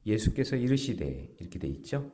예수께서 이르시되 이렇게 돼 있죠.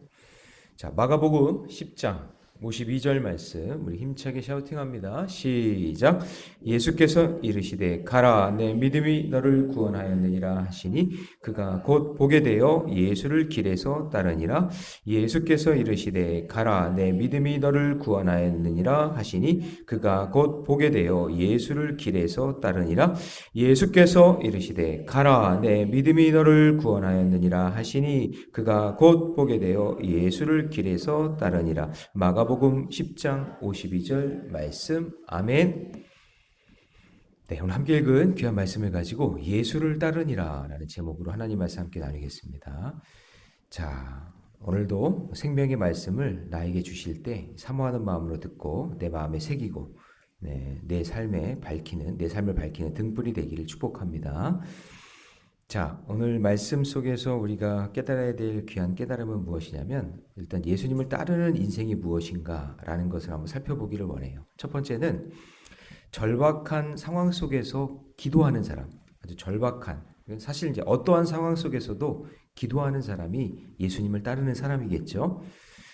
자, 마가복음 10장 52절 말씀 우리 힘차게 샤우팅합니다. 시작. 예수께서 이르시되 가라 내 믿음이 너를 구원하였느니라 하시니 그가 곧 보게 되어 예수를 길에서 따르니라. 예수께서 이르시되 가라 내 믿음이 너를 구원하였느니라 하시니 그가 곧 보게 되어 예수를 길에서 따르니라. 예수께서 이르시되 가라 내 믿음이 너를 구원하였느니라 하시니 그가 곧 보게 되어 예수를 길에서 따르니라. 마가복음 10장 52절 말씀. 아멘. 네, 오늘 함께 읽은 귀한 말씀을 가지고 예수를 따르니라 라는 제목으로 하나님 말씀 함께 나누겠습니다. 자, 오늘도 생명의 말씀을 나에게 주실 때 사모하는 마음으로 듣고 내 마음에 새기고 내 삶을 밝히는 등불이 되기를 축복합니다. 자, 오늘 말씀 속에서 우리가 깨달아야 될 귀한 깨달음은 무엇이냐면 일단 예수님을 따르는 인생이 무엇인가라는 것을 한번 살펴보기를 원해요. 첫 번째는 절박한 상황 속에서 기도하는 사람, 아주 절박한, 사실 이제 어떠한 상황 속에서도 기도하는 사람이 예수님을 따르는 사람이겠죠.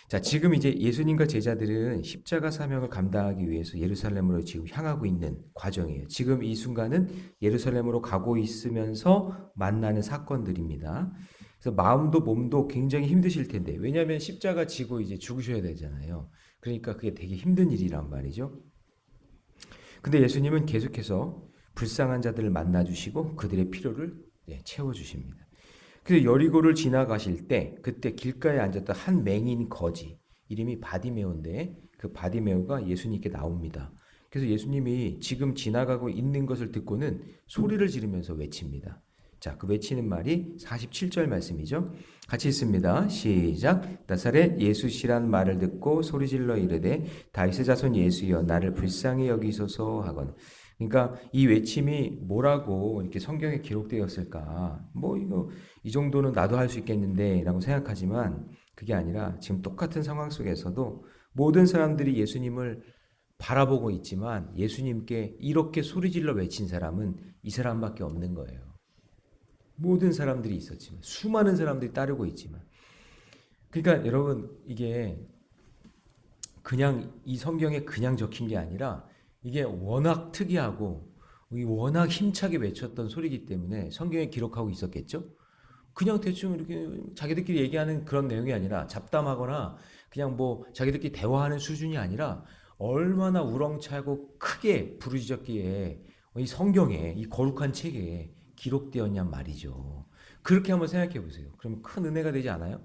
자, 지금 이제 예수님과 제자들은 십자가 사명을 감당하기 위해서 예루살렘으로 지금 향하고 있는 과정이에요. 지금 이 순간은 예루살렘으로 가고 있으면서 만나는 사건들입니다. 그래서 마음도 몸도 굉장히 힘드실 텐데, 왜냐하면 십자가 지고 이제 죽으셔야 되잖아요. 그러니까 그게 되게 힘든 일이란 말이죠. 근데 예수님은 계속해서 불쌍한 자들을 만나주시고 그들의 필요를 채워주십니다. 그래서 여리고를 지나가실 때 그때 길가에 앉았던 한 맹인 거지, 이름이 바디메오인데 그 바디메오가 예수님께 나옵니다. 그래서 예수님이 지금 지나가고 있는 것을 듣고는 소리를 지르면서 외칩니다. 자, 그 외치는 말이 47절 말씀이죠. 같이 읽습니다. 시작. 나사렛 예수시란 말을 듣고 소리질러 이르되 다윗의 자손 예수여 나를 불쌍히 여기소서 하거늘. 그러니까 이 외침이 뭐라고 이렇게 성경에 기록되었을까? 뭐 이거 이 정도는 나도 할 수 있겠는데라고 생각하지만 그게 아니라 지금 똑같은 상황 속에서도 모든 사람들이 예수님을 바라보고 있지만 예수님께 이렇게 소리질러 외친 사람은 이 사람밖에 없는 거예요. 모든 사람들이 있었지만 수많은 사람들이 따르고 있지만, 그러니까 여러분 이게 그냥 이 성경에 그냥 적힌 게 아니라 이게 워낙 특이하고 워낙 힘차게 외쳤던 소리이기 때문에 성경에 기록하고 있었겠죠. 그냥 대충 이렇게 자기들끼리 얘기하는 그런 내용이 아니라 잡담하거나 그냥 뭐 자기들끼리 대화하는 수준이 아니라 얼마나 우렁차고 크게 부르짖었기에 이 성경에, 이 거룩한 책에 기록되었냔 말이죠. 그렇게 한번 생각해 보세요. 그러면 큰 은혜가 되지 않아요?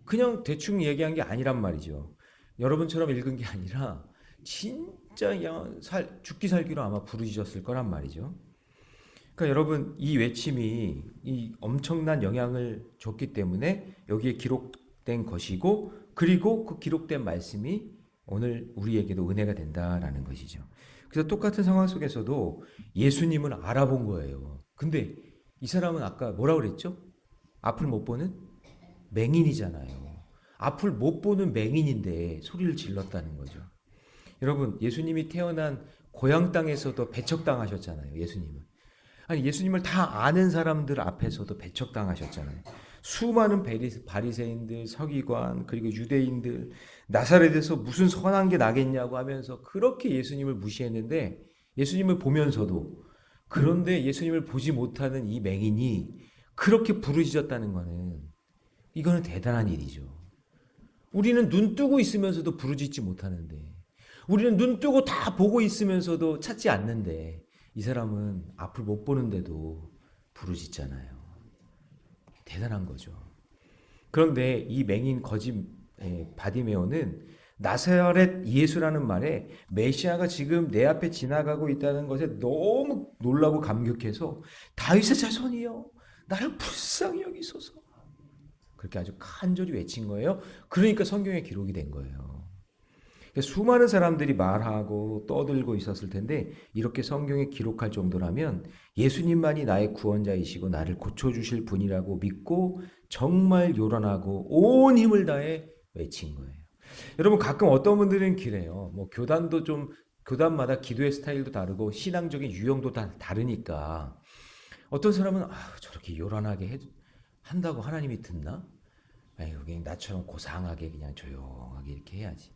그냥 대충 얘기한 게 아니란 말이죠. 여러분처럼 읽은 게 아니라 진짜 죽기 살기로 아마 부르짖었을 거란 말이죠. 그러니까 여러분 이 외침이 이 엄청난 영향을 줬기 때문에 여기에 기록된 것이고, 그리고 그 기록된 말씀이 오늘 우리에게도 은혜가 된다라는 것이죠. 그래서 똑같은 상황 속에서도 예수님을 알아본 거예요. 근데 이 사람은 아까 뭐라고 그랬죠? 앞을 못 보는 맹인이잖아요. 앞을 못 보는 맹인인데 소리를 질렀다는 거죠. 여러분 예수님이 태어난 고향 땅에서도 배척당하셨잖아요. 예수님은. 아니 예수님을 다 아는 사람들 앞에서도 배척당하셨잖아요. 수많은 바리새인들, 서기관, 그리고 유대인들 나사렛에서 무슨 선한 게 나겠냐고 하면서 그렇게 예수님을 무시했는데, 예수님을 보면서도, 그런데 예수님을 보지 못하는 이 맹인이 그렇게 부르짖었다는 거는 이거는 대단한 일이죠. 우리는 눈 뜨고 있으면서도 부르짖지 못하는데, 우리는 눈 뜨고 다 보고 있으면서도 찾지 않는데, 이 사람은 앞을 못 보는데도 부르짖잖아요. 대단한 거죠. 그런데 이 맹인 거짓 바디메오는 나사렛 예수라는 말에 메시아가 지금 내 앞에 지나가고 있다는 것에 너무 놀라고 감격해서 다윗의 자손이여 나를 불쌍히 여기소서, 그렇게 아주 간절히 외친 거예요. 그러니까 성경에 기록이 된 거예요. 수많은 사람들이 말하고 떠들고 있었을 텐데 이렇게 성경에 기록할 정도라면 예수님만이 나의 구원자이시고 나를 고쳐주실 분이라고 믿고 정말 요란하고 온 힘을 다해 외친 거예요. 여러분 가끔 어떤 분들은 그래요. 뭐 교단도 좀 교단마다 기도의 스타일도 다르고 신앙적인 유형도 다 다르니까 어떤 사람은 저렇게 요란하게 한다고 하나님이 듣나? 아이고, 그냥 나처럼 고상하게 그냥 조용하게 이렇게 해야지.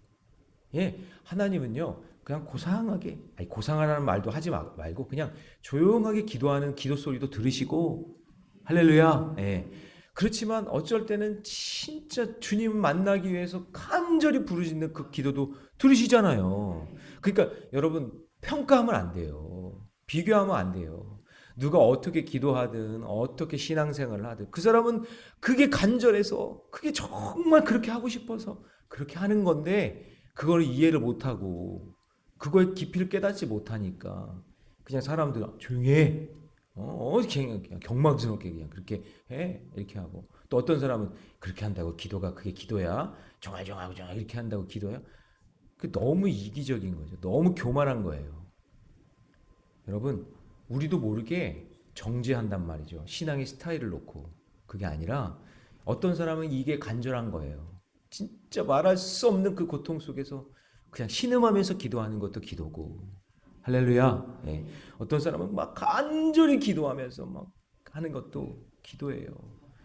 예, 하나님은요, 그냥 고상하게, 아니, 고상하라는 말도 하지 말고, 그냥 조용하게 기도하는 기도 소리도 들으시고, 할렐루야. 예. 그렇지만 어쩔 때는 진짜 주님 만나기 위해서 간절히 부르짖는 그 기도도 들으시잖아요. 그러니까 여러분, 평가하면 안 돼요. 비교하면 안 돼요. 누가 어떻게 기도하든 어떻게 신앙생활을 하든 그 사람은 그게 간절해서 그게 정말 그렇게 하고 싶어서 그렇게 하는 건데 그걸 이해를 못하고 그거의 깊이를 깨닫지 못하니까 그냥 사람들 조용히 해. 그냥 경망스럽게 그냥 그렇게 해. 이렇게 하고 또 어떤 사람은 그렇게 한다고 기도가 그게 기도야. 종알종하고 종알 이렇게 한다고 기도야. 그 너무 이기적인 거죠. 너무 교만한 거예요. 여러분, 우리도 모르게 정죄한단 말이죠. 신앙의 스타일을 놓고. 그게 아니라 어떤 사람은 이게 간절한 거예요. 진짜 말할 수 없는 그 고통 속에서 그냥 신음하면서 기도하는 것도 기도고. 할렐루야. 예. 어떤 사람은 막 간절히 기도하면서 막 하는 것도 기도예요.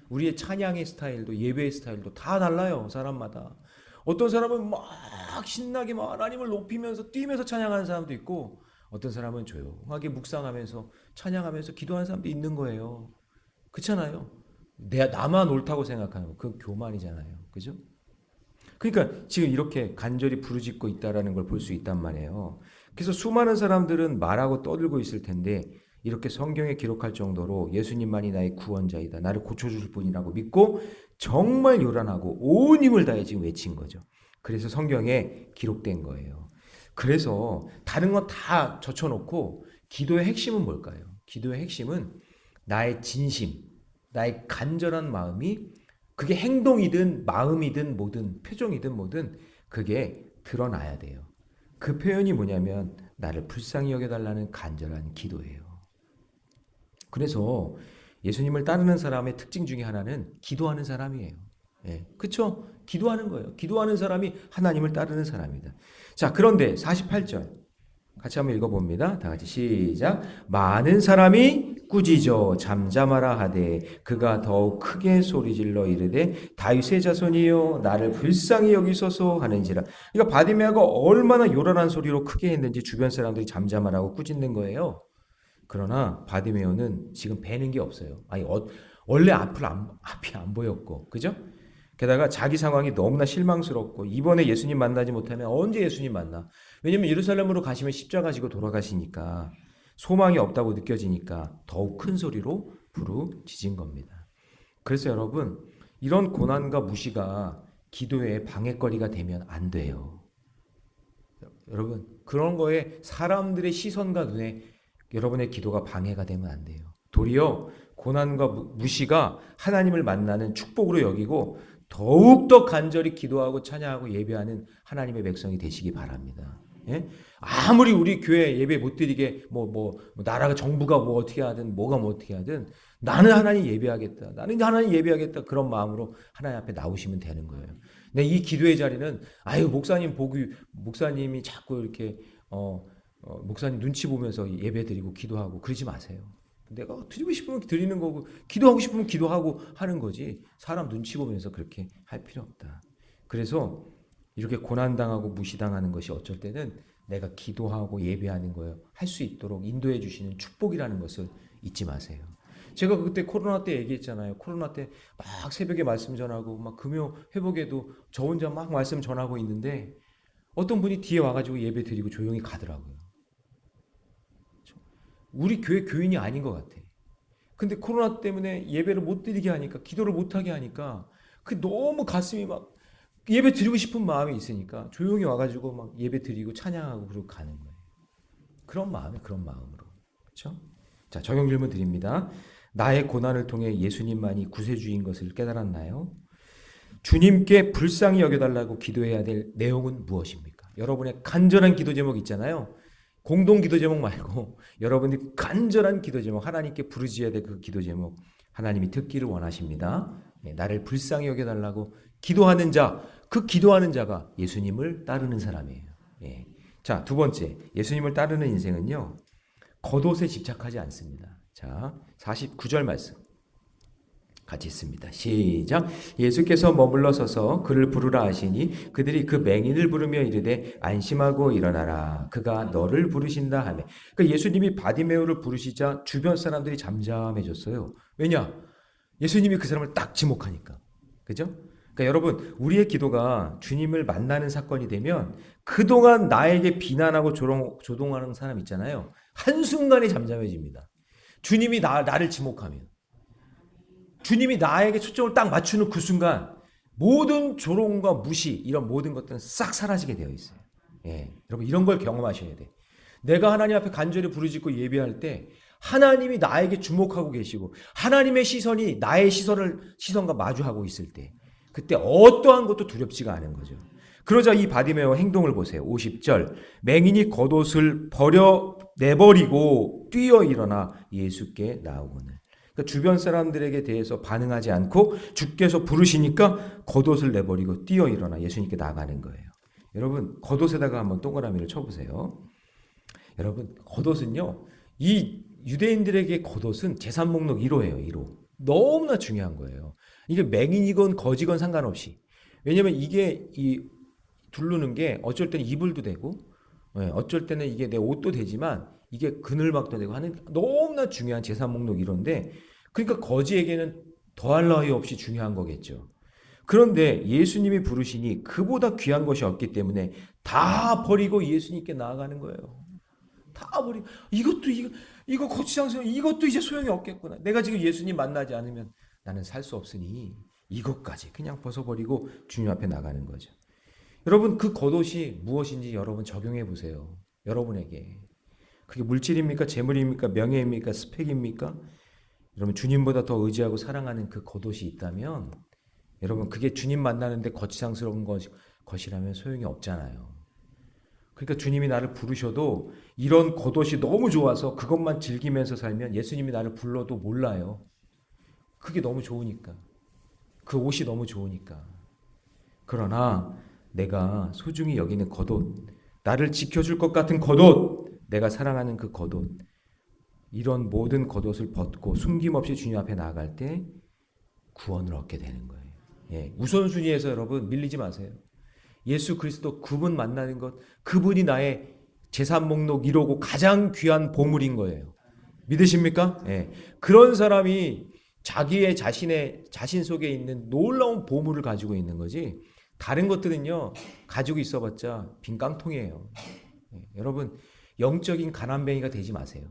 우리의 찬양의 스타일도 예배의 스타일도 다 달라요. 사람마다. 어떤 사람은 막 신나게 막 하나님을 높이면서 뛰면서 찬양하는 사람도 있고 어떤 사람은 조용하게 묵상하면서 찬양하면서 기도하는 사람도 있는 거예요. 그렇잖아요. 나만 옳다고 생각하는 거. 그건 교만이잖아요. 그죠? 그러니까 지금 이렇게 간절히 부르짖고 있다라는 걸 볼 수 있단 말이에요. 그래서 수많은 사람들은 말하고 떠들고 있을 텐데 이렇게 성경에 기록할 정도로 예수님만이 나의 구원자이다. 나를 고쳐줄 분이라고 믿고 정말 요란하고 온 힘을 다해 지금 외친 거죠. 그래서 성경에 기록된 거예요. 그래서 다른 건 다 젖혀놓고 기도의 핵심은 뭘까요? 기도의 핵심은 나의 진심, 나의 간절한 마음이 그게 행동이든 마음이든 뭐든 표정이든 뭐든 그게 드러나야 돼요. 그 표현이 뭐냐면 나를 불쌍히 여겨달라는 간절한 기도예요. 그래서 예수님을 따르는 사람의 특징 중에 하나는 기도하는 사람이에요. 예, 그렇죠? 기도하는 거예요. 기도하는 사람이 하나님을 따르는 사람이다. 자, 그런데 48절 같이 한번 읽어봅니다. 다 같이 시작. 많은 사람이 꾸짖어 잠잠하라 하되 그가 더욱 크게 소리질러 이르되 다윗의 자손이여 나를 불쌍히 여기소서 하는지라. 그러니까 바디메아가 얼마나 요란한 소리로 크게 했는지 주변 사람들이 잠잠하라고 꾸짖는 거예요. 그러나 바디메오는 지금 배는 게 없어요. 아니 원래 앞이 안 보였고, 그죠? 게다가 자기 상황이 너무나 실망스럽고 이번에 예수님 만나지 못하면 언제 예수님 만나? 왜냐면 예루살렘으로 가시면 십자가 지고 돌아가시니까 소망이 없다고 느껴지니까 더욱 큰 소리로 부르짖은 겁니다. 그래서 여러분 이런 고난과 무시가 기도의 방해거리가 되면 안 돼요. 여러분 그런 거에 사람들의 시선과 눈에 여러분의 기도가 방해가 되면 안 돼요. 도리어 고난과 무시가 하나님을 만나는 축복으로 여기고 더욱더 간절히 기도하고 찬양하고 예배하는 하나님의 백성이 되시기 바랍니다. 예? 아무리 우리 교회 예배 못 드리게 나라가 정부가 뭐 어떻게 하든 뭐가 뭐 어떻게 하든 나는 하나님 예배하겠다. 나는 하나님 예배하겠다. 그런 마음으로 하나님 앞에 나오시면 되는 거예요. 근데 이 기도의 자리는 목사님이 자꾸 이렇게 목사님 눈치 보면서 예배 드리고 기도하고 그러지 마세요. 내가 드리고 싶으면 드리는 거고 기도하고 싶으면 기도하고 하는 거지 사람 눈치 보면서 그렇게 할 필요 없다. 그래서 이렇게 고난당하고 무시당하는 것이 어쩔 때는 내가 기도하고 예배하는 거예요. 할 수 있도록 인도해 주시는 축복이라는 것을 잊지 마세요. 제가 그때 코로나 때 얘기했잖아요. 코로나 때 막 새벽에 말씀 전하고 막 금요 회복에도 저 혼자 막 말씀 전하고 있는데 어떤 분이 뒤에 와가지고 예배 드리고 조용히 가더라고요. 우리 교회 교인이 아닌 것 같아. 근데 코로나 때문에 예배를 못 드리게 하니까 기도를 못 하게 하니까 그 너무 가슴이 막 예배 드리고 싶은 마음이 있으니까 조용히 와가지고 막 예배 드리고 찬양하고 그러고 가는 거예요. 그런 마음으로. 그렇죠? 자, 적용 질문 드립니다. 나의 고난을 통해 예수님만이 구세주인 것을 깨달았나요? 주님께 불쌍히 여겨달라고 기도해야 될 내용은 무엇입니까? 여러분의 간절한 기도 제목 있잖아요. 공동 기도 제목 말고 여러분이 간절한 기도 제목 하나님께 부르짖어야 될 그 기도 제목 하나님이 듣기를 원하십니다. 나를 불쌍히 여겨달라고 기도하는 자, 그 기도하는 자가 예수님을 따르는 사람이에요. 예. 자, 두 번째 예수님을 따르는 인생은요 겉옷에 집착하지 않습니다. 자, 49절 말씀 같이 있습니다. 시작. 예수께서 머물러 서서 그를 부르라 하시니 그들이 그 맹인을 부르며 이르되 안심하고 일어나라. 그가 너를 부르신다 하매. 그러니까 예수님이 바디메오를 부르시자 주변 사람들이 잠잠해졌어요. 왜냐? 예수님이 그 사람을 딱 지목하니까. 그죠? 그러니까 여러분, 우리의 기도가 주님을 만나는 사건이 되면 그동안 나에게 비난하고 조롱하는 사람 있잖아요. 한순간에 잠잠해집니다. 주님이 나를 지목하면. 주님이 나에게 초점을 딱 맞추는 그 순간 모든 조롱과 무시 이런 모든 것들은 싹 사라지게 되어 있어요. 예, 여러분 이런 걸 경험하셔야 돼. 내가 하나님 앞에 간절히 부르짖고 예배할 때 하나님이 나에게 주목하고 계시고 하나님의 시선이 나의 시선과 마주하고 있을 때 그때 어떠한 것도 두렵지가 않은 거죠. 그러자 이 바디메오 행동을 보세요. 50절 맹인이 겉옷을 내버리고 뛰어 일어나 예수께 나오거늘. 그러니까 주변 사람들에게 대해서 반응하지 않고 주께서 부르시니까 겉옷을 내버리고 뛰어 일어나 예수님께 나가는 거예요. 여러분 겉옷에다가 한번 동그라미를 쳐보세요. 여러분 겉옷은요. 이 유대인들에게 겉옷은 제산 목록 1호예요. 1호. 너무나 중요한 거예요. 이게 맹인이건 거지건 상관없이. 왜냐면 이게 두르는 게 어쩔 때는 이불도 되고 어쩔 때는 이게 내 옷도 되지만 이게 그늘막도 되고 하는 너무나 중요한 제산 목록 1호인데 그러니까 거지에게는 더할 나위 없이 중요한 거겠죠. 그런데 예수님이 부르시니 그보다 귀한 것이 없기 때문에 다 버리고 예수님께 나아가는 거예요. 다 버리고 이거 거치장소 이것도 이제 소용이 없겠구나. 내가 지금 예수님 만나지 않으면 나는 살 수 없으니 이것까지 그냥 벗어버리고 주님 앞에 나가는 거죠. 여러분 그 겉옷이 무엇인지 여러분 적용해 보세요. 여러분에게. 그게 물질입니까? 재물입니까? 명예입니까? 스펙입니까? 여러분 주님보다 더 의지하고 사랑하는 그 겉옷이 있다면 여러분 그게 주님 만나는데 거치장스러운 것이라면 소용이 없잖아요. 그러니까 주님이 나를 부르셔도 이런 겉옷이 너무 좋아서 그것만 즐기면서 살면 예수님이 나를 불러도 몰라요. 그게 너무 좋으니까. 그 옷이 너무 좋으니까. 그러나 내가 소중히 여기는 겉옷, 나를 지켜줄 것 같은 겉옷, 내가 사랑하는 그 겉옷, 이런 모든 겉옷을 벗고 숨김없이 주님 앞에 나아갈 때 구원을 얻게 되는 거예요. 예, 우선순위에서 여러분 밀리지 마세요. 예수 그리스도 그분 만나는 것, 그분이 나의 재산 목록 1호고 가장 귀한 보물인 거예요. 믿으십니까? 예, 그런 사람이 자신 속에 있는 놀라운 보물을 가지고 있는 거지. 다른 것들은요 가지고 있어봤자 빈 깡통이에요. 여러분 영적인 가난뱅이가 되지 마세요.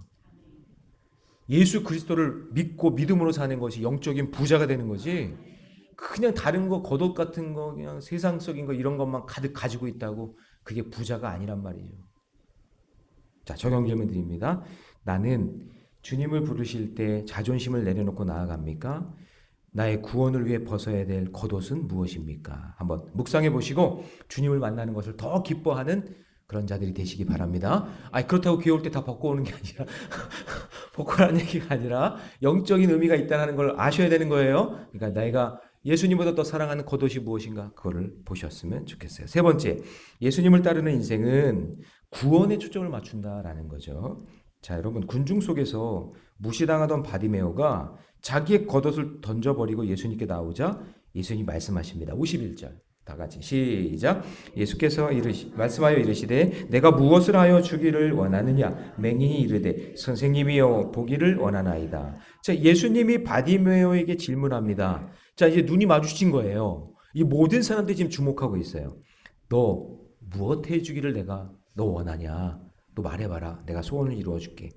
예수 그리스도를 믿고 믿음으로 사는 것이 영적인 부자가 되는 거지. 그냥 다른 거 겉옷 같은 거 그냥 세상적인 거 이런 것만 가득 가지고 있다고 그게 부자가 아니란 말이죠. 자 적용 질문 드립니다. 나는 주님을 부르실 때 자존심을 내려놓고 나아갑니까? 나의 구원을 위해 벗어야 될 겉옷은 무엇입니까? 한번 묵상해 보시고 주님을 만나는 것을 더 기뻐하는 그런 자들이 되시기 바랍니다. 그렇다고 귀여울 때 다 벗고 오는 게 아니라 벗고라는 얘기가 아니라 영적인 의미가 있다는 걸 아셔야 되는 거예요. 그러니까 내가 예수님보다 더 사랑하는 겉옷이 무엇인가 그거를 보셨으면 좋겠어요. 세 번째, 예수님을 따르는 인생은 구원에 초점을 맞춘다라는 거죠. 자, 여러분 군중 속에서 무시당하던 바디메오가 자기의 겉옷을 던져버리고 예수님께 나오자 예수님이 말씀하십니다. 51절 다 같이 시작. 예수께서 말씀하여 이르시되 내가 무엇을 하여 주기를 원하느냐? 맹인이 이르되 선생님이여 보기를 원하나이다. 자, 예수님이 바디메오에게 질문합니다. 자, 이제 눈이 마주친 거예요. 이 모든 사람들이 지금 주목하고 있어요. 너 무엇 해주기를 내가 너 원하냐? 너 말해봐라. 내가 소원을 이루어줄게.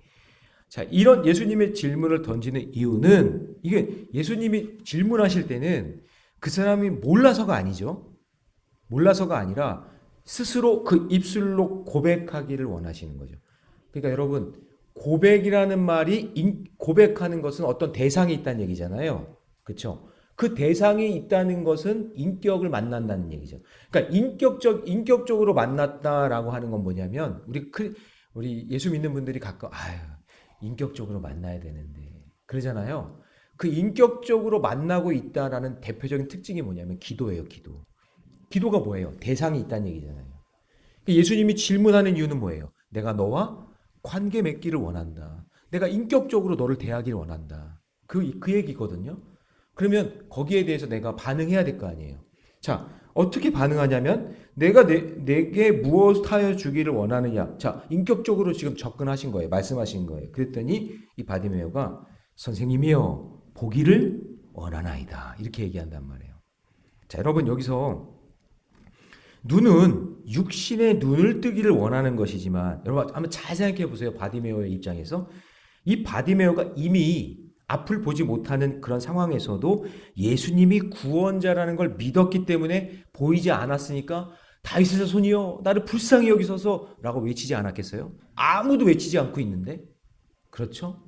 자, 이런 예수님의 질문을 던지는 이유는 이게 예수님이 질문하실 때는 그 사람이 몰라서가 아니죠. 몰라서가 아니라 스스로 그 입술로 고백하기를 원하시는 거죠. 그러니까 여러분 고백이라는 말이 고백하는 것은 어떤 대상이 있다는 얘기잖아요. 그렇죠? 그 대상이 있다는 것은 인격을 만난다는 얘기죠. 그러니까 인격적으로 만났다라고 하는 건 뭐냐면 우리 예수 믿는 분들이 가끔 인격적으로 만나야 되는데 그러잖아요. 그 인격적으로 만나고 있다라는 대표적인 특징이 뭐냐면 기도예요. 기도가 뭐예요? 대상이 있다는 얘기잖아요. 예수님이 질문하는 이유는 뭐예요? 내가 너와 관계 맺기를 원한다. 내가 인격적으로 너를 대하기를 원한다. 그 얘기거든요. 그러면 거기에 대해서 내가 반응해야 될 거 아니에요. 자, 어떻게 반응하냐면 내가 내게 무엇 하여 주기를 원하느냐. 자, 인격적으로 지금 접근하신 거예요. 말씀하신 거예요. 그랬더니 이 바디메오가 선생님이여 보기를 원하나이다. 이렇게 얘기한단 말이에요. 자, 여러분 여기서 눈은 육신의 눈을 뜨기를 원하는 것이지만 여러분 한번 잘 생각해 보세요. 바디메오의 입장에서 이 바디메오가 이미 앞을 보지 못하는 그런 상황에서도 예수님이 구원자라는 걸 믿었기 때문에 보이지 않았으니까 다윗의 자손이여 나를 불쌍히 여기소서 라고 외치지 않았겠어요? 아무도 외치지 않고 있는데 그렇죠?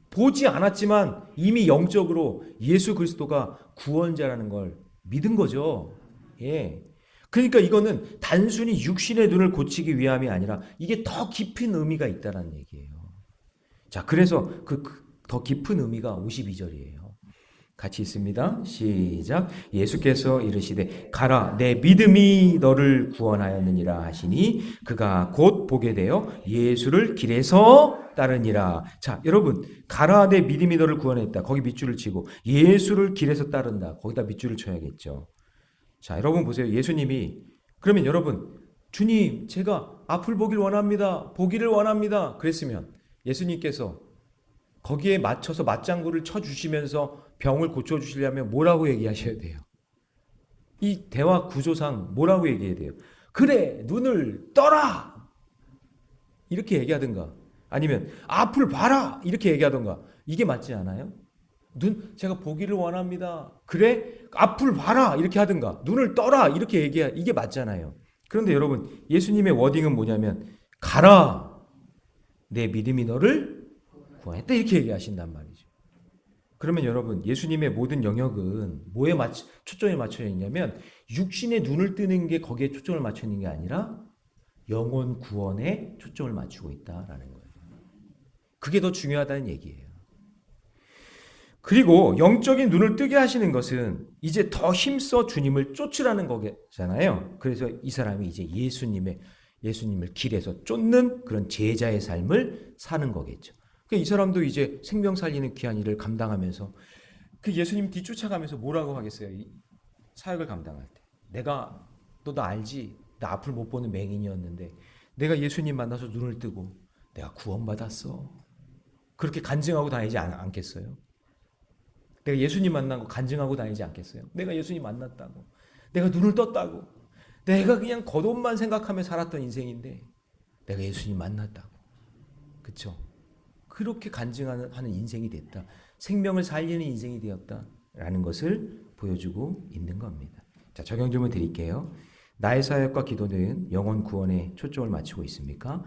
보지 않았지만 이미 영적으로 예수 그리스도가 구원자라는 걸 믿은 거죠. 예. 그러니까 이거는 단순히 육신의 눈을 고치기 위함이 아니라 이게 더 깊은 의미가 있다는 얘기예요. 자, 그래서 더 깊은 의미가 52절이에요. 같이 있습니다. 시작. 예수께서 이르시되 가라 내 믿음이 너를 구원하였느니라 하시니 그가 곧 보게 되어 예수를 길에서 따르니라. 자, 여러분 가라 내 믿음이 너를 구원했다. 거기 밑줄을 치고 예수를 길에서 따른다. 거기다 밑줄을 쳐야겠죠. 자, 여러분 보세요. 예수님이 그러면 여러분 주님 제가 앞을 보길 원합니다. 보기를 원합니다. 그랬으면 예수님께서 거기에 맞춰서 맞장구를 쳐주시면서 병을 고쳐주시려면 뭐라고 얘기하셔야 돼요? 이 대화 구조상 뭐라고 얘기해야 돼요? 그래 눈을 떠라 이렇게 얘기하든가 아니면 앞을 봐라 이렇게 얘기하든가 이게 맞지 않아요? 제가 보기를 원합니다. 그래 앞을 봐라 이렇게 하든가 눈을 떠라 이렇게 이게 맞잖아요. 그런데 여러분 예수님의 워딩은 뭐냐면 가라 내 믿음이 너를 구원했다 이렇게 얘기하신단 말이죠. 그러면 여러분 예수님의 모든 영역은 뭐에 초점이 맞춰 있냐면 육신의 눈을 뜨는 게 거기에 초점을 맞춰 있는 게 아니라 영혼 구원에 초점을 맞추고 있다라는 거예요. 그게 더 중요하다는 얘기예요. 그리고 영적인 눈을 뜨게 하시는 것은 이제 더 힘써 주님을 쫓으라는 거잖아요. 그래서 이 사람이 이제 예수님을 길에서 쫓는 그런 제자의 삶을 사는 거겠죠. 이 사람도 이제 생명 살리는 귀한 일을 감당하면서 그 예수님 뒤쫓아가면서 뭐라고 하겠어요? 이 사역을 감당할 때. 너 나 알지? 나 앞을 못 보는 맹인이었는데 내가 예수님 만나서 눈을 뜨고 내가 구원받았어. 그렇게 간증하고 다니지 않겠어요? 내가 예수님 만난 거 간증하고 다니지 않겠어요? 내가 예수님 만났다고. 내가 눈을 떴다고. 내가 그냥 겉옷만 생각하며 살았던 인생인데 내가 예수님 만났다고. 그렇죠? 그렇게 간증하는 인생이 됐다. 생명을 살리는 인생이 되었다라는 것을 보여주고 있는 겁니다. 자, 적용 질문 드릴게요. 나의 사역과 기도는 영혼 구원에 초점을 맞추고 있습니까?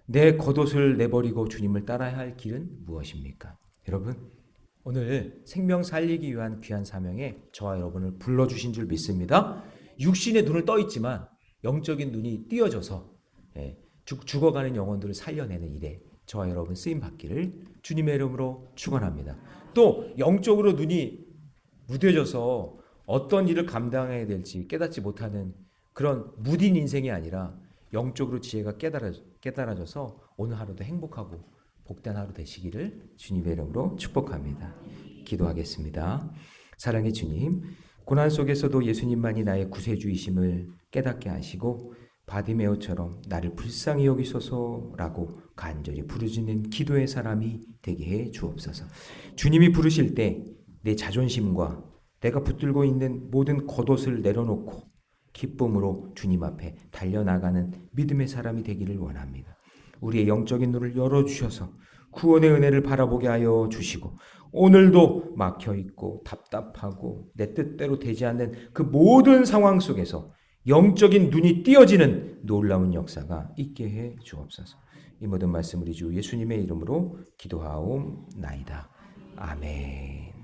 내 겉옷을 내버리고 주님을 따라야 할 길은 무엇입니까? 여러분, 오늘 생명 살리기 위한 귀한 사명에 저와 여러분을 불러주신 줄 믿습니다. 육신의 눈을 떠 있지만 영적인 눈이 띄어져서 죽어가는 영혼들을 살려내는 일에 저와 여러분 쓰임 받기를 주님의 이름으로 축원합니다. 또 영적으로 눈이 무뎌져서 어떤 일을 감당해야 될지 깨닫지 못하는 그런 무딘 인생이 아니라 영적으로 지혜가 깨달아져서 오늘 하루도 행복하고 복된 하루 되시기를 주님의 이름으로 축복합니다. 기도하겠습니다. 사랑의 주님, 고난 속에서도 예수님만이 나의 구세주이심을 깨닫게 하시고 바디메오처럼 나를 불쌍히 여기소서라고 간절히 부르짖는 기도의 사람이 되게 해 주옵소서. 주님이 부르실 때 내 자존심과 내가 붙들고 있는 모든 겉옷을 내려놓고 기쁨으로 주님 앞에 달려나가는 믿음의 사람이 되기를 원합니다. 우리의 영적인 눈을 열어주셔서 구원의 은혜를 바라보게 하여 주시고 오늘도 막혀있고 답답하고 내 뜻대로 되지 않는 그 모든 상황 속에서 영적인 눈이 띄어지는 놀라운 역사가 있게 해 주옵소서. 이 모든 말씀 우리 주 예수님의 이름으로 기도하옵나이다. 아멘.